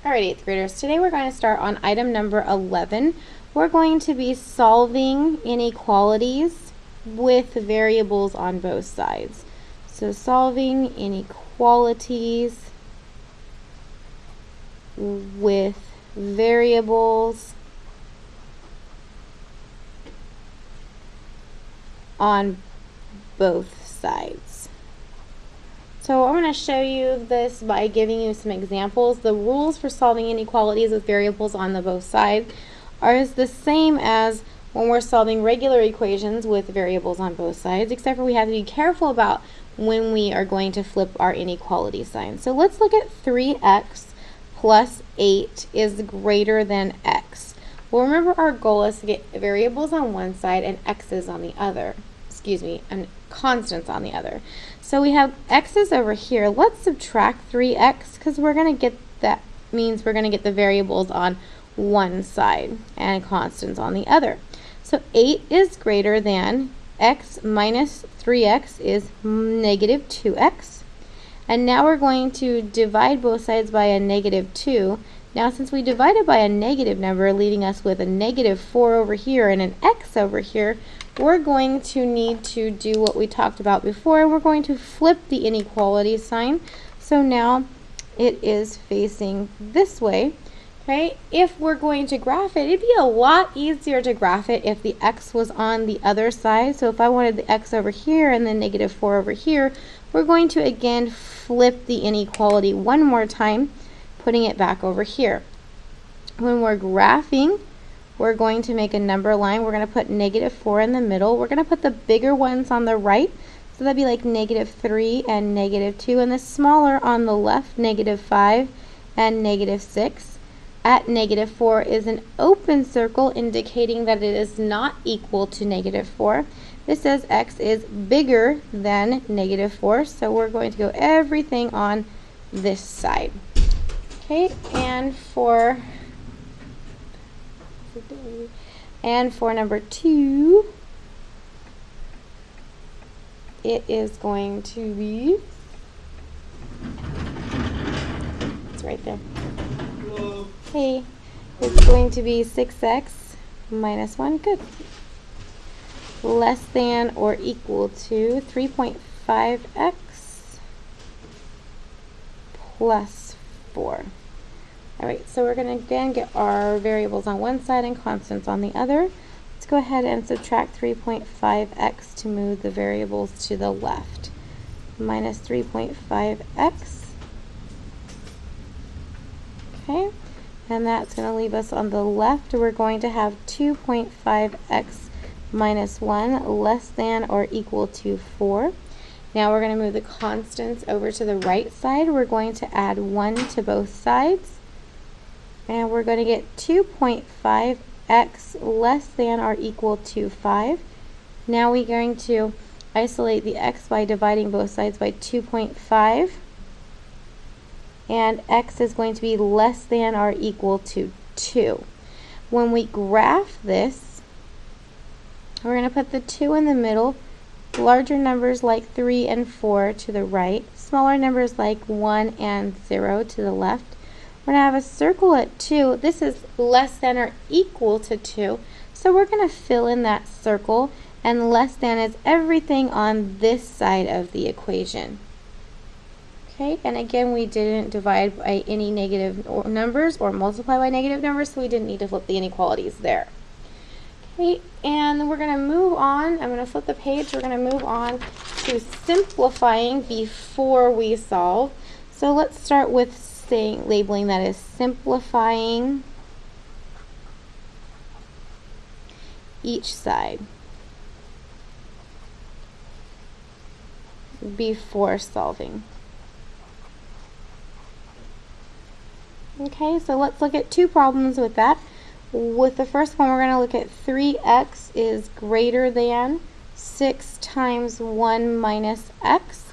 Alright, 8th graders, today we're going to start on item number 11. We're going to be solving inequalities with variables on both sides. So solving inequalities with variables on both sides. So I'm going to show you this by giving you some examples. The rules for solving inequalities with variables on the both sides are the same as when we're solving regular equations with variables on both sides, except for we have to be careful about when we are going to flip our inequality sign. So let's look at 3x plus 8 is greater than x. Well, remember our goal is to get variables on one side and x's on the other. And constants on the other. So we have x's over here. Let's subtract 3x because we're going to get that means we're going to get the variables on one side and constants on the other. So 8 is greater than x minus 3x is negative 2x. And now we're going to divide both sides by a negative 2. Now since we divided by a negative number, leaving us with a negative 4 over here and an x over here, we're going to need to do what we talked about before. We're going to flip the inequality sign. So now it is facing this way. Okay, if we're going to graph it, it'd be a lot easier to graph it if the x was on the other side. So if I wanted the x over here and then negative 4 over here, we're going to again flip the inequality one more time, putting it back over here. When we're graphing, we're going to make a number line. We're going to put negative 4 in the middle. We're going to put the bigger ones on the right. So that'd be like negative 3 and negative 2. And the smaller on the left, negative 5 and negative 6. At negative 4 is an open circle indicating that it is not equal to negative 4. This says x is bigger than negative 4. So we're going to go everything on this side. Okay, and for number 2, it is going to be, it's right there. Hello. Hey, it's going to be 6x minus 1, good, less than or equal to 3.5x plus 4. Alright, so we're going to again get our variables on one side and constants on the other. Let's go ahead and subtract 3.5x to move the variables to the left. Minus 3.5x. Okay, and that's going to leave us on the left. We're going to have 2.5x minus 1 less than or equal to 4. Now we're going to move the constants over to the right side. We're going to add 1 to both sides. And we're going to get 2.5x less than or equal to 5. Now we're going to isolate the x by dividing both sides by 2.5. And x is going to be less than or equal to 2. When we graph this, we're going to put the 2 in the middle, larger numbers like 3 and 4 to the right, smaller numbers like 1 and 0 to the left. We're going to have a circle at 2. This is less than or equal to 2. So we're going to fill in that circle, and less than is everything on this side of the equation. Okay, and again, we didn't divide by any negative numbers or multiply by negative numbers, so we didn't need to flip the inequalities there. Okay, and we're going to move on. I'm going to flip the page. We're going to move on to simplifying before we solve. So let's start with labeling that as simplifying each side before solving. Okay, so let's look at two problems with that. With the first one, we're going to look at 3x is greater than 6 times 1 minus x.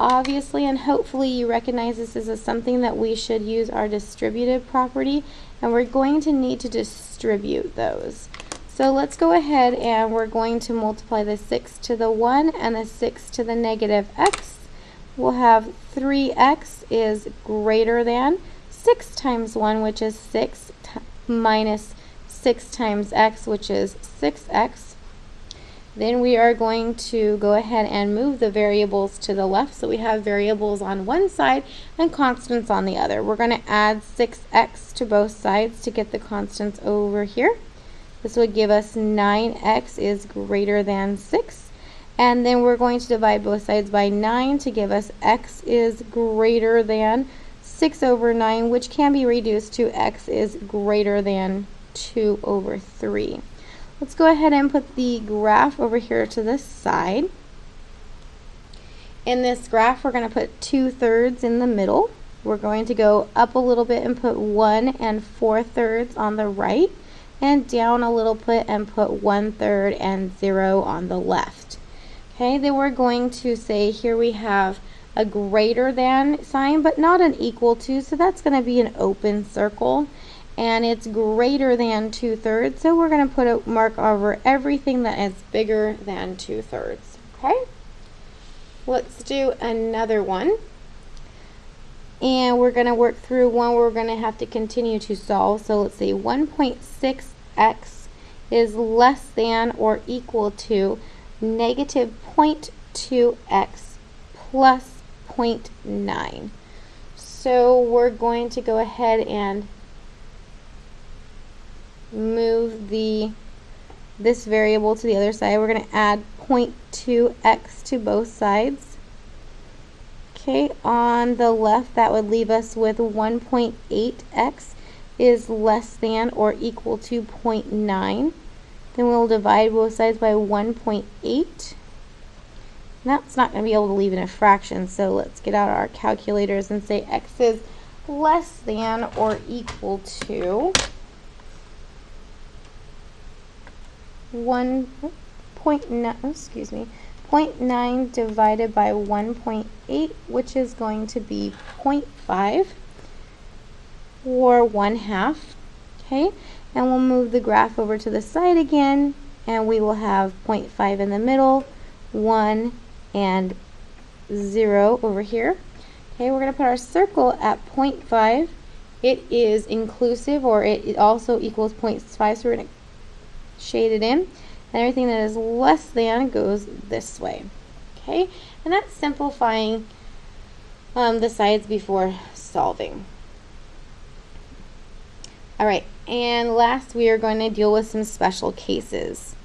Obviously and hopefully you recognize this is something that we should use our distributive property, and we're going to need to distribute those. So let's go ahead and we're going to multiply the 6 to the 1 and the 6 to the negative x. We'll have 3x is greater than 6 times 1, which is 6, minus 6 times x, which is 6x. Then we are going to go ahead and move the variables to the left, so we have variables on one side and constants on the other. We're going to add 6x to both sides to get the constants over here. This would give us 9x is greater than 6. And then we're going to divide both sides by 9 to give us x is greater than 6 over 9, which can be reduced to x is greater than 2 over 3. Let's go ahead and put the graph over here to this side. In this graph, we're going to put 2/3 in the middle. We're going to go up a little bit and put 1 4/3 on the right, and down a little bit and put 1/3 and 0 on the left. Okay, then we're going to say here we have a greater than sign, but not an equal to, so that's going to be an open circle. And it's greater than 2/3, so we're going to put a mark over everything that is bigger than 2/3. Okay? Let's do another one. And we're going to work through one we're going to have to continue to solve. So let's see, 1.6x is less than or equal to negative 0.2x plus 0.9. So we're going to go ahead and move this variable to the other side. We're going to add 0.2x to both sides. Okay, on the left that would leave us with 1.8x is less than or equal to 0.9. Then we'll divide both sides by 1.8. That's not going to be able to leave in a fraction, so let's get out our calculators and say x is less than or equal to 0.9 divided by 1.8, which is going to be 0.5, or 1/2. Okay, and we'll move the graph over to the side again, and we will have 0.5 in the middle, 1 and 0 over here. Okay, we're going to put our circle at 0.5. It is inclusive, or it also equals 0.5, so we're going to shade it in, and everything that is less than goes this way. Okay, and that's simplifying the sides before solving. Alright, and last we are going to deal with some special cases.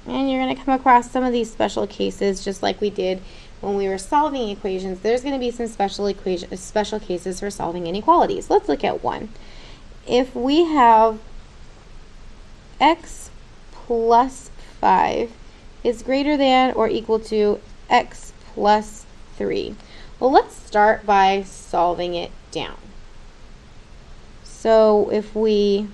And you're going to come across some of these special cases just like we did when we were solving equations. There's going to be some special cases for solving inequalities. Let's look at one. If we have x plus 5 is greater than or equal to x plus 3. Well, let's start by solving it down. So if we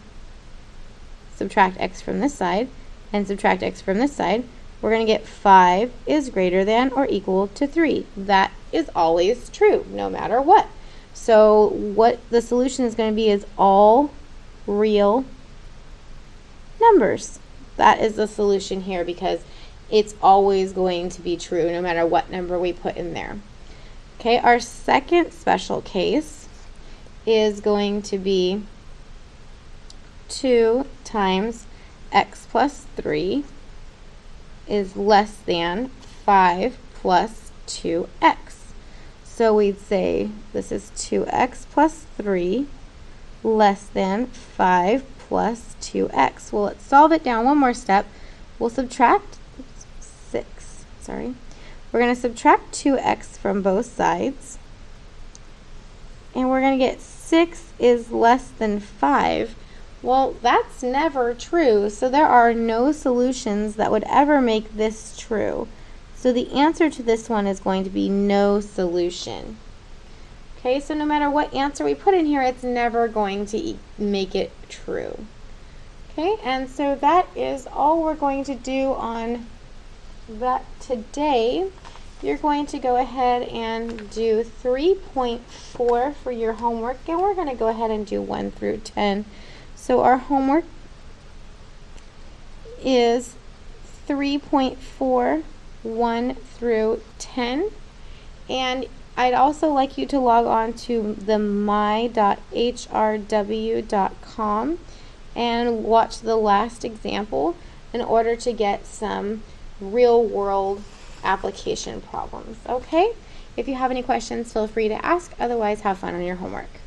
subtract x from this side and subtract x from this side, we're going to get 5 is greater than or equal to 3. That is always true, no matter what. So what the solution is going to be is all real numbers. That is the solution here because it's always going to be true no matter what number we put in there. Okay, our second special case is going to be 2 times x plus 3 is less than 5 plus 2x. So we'd say this is 2x plus 3 less than 5 plus 2x. Well, let's solve it down one more step. We'll subtract 6. Sorry. We're going to subtract 2x from both sides. And we're going to get 6 is less than 5. Well, that's never true, so there are no solutions that would ever make this true. So the answer to this one is going to be no solution. Okay, so no matter what answer we put in here, it's never going to make it true. Okay, and so that is all we're going to do on that today. You're going to go ahead and do 3.4 for your homework, and we're going to go ahead and do 1 through 10. So our homework is 3.4, 1 through 10. And I'd also like you to log on to the my.hrw.com and watch the last example in order to get some real world application problems. Okay? If you have any questions, feel free to ask. Otherwise, have fun on your homework.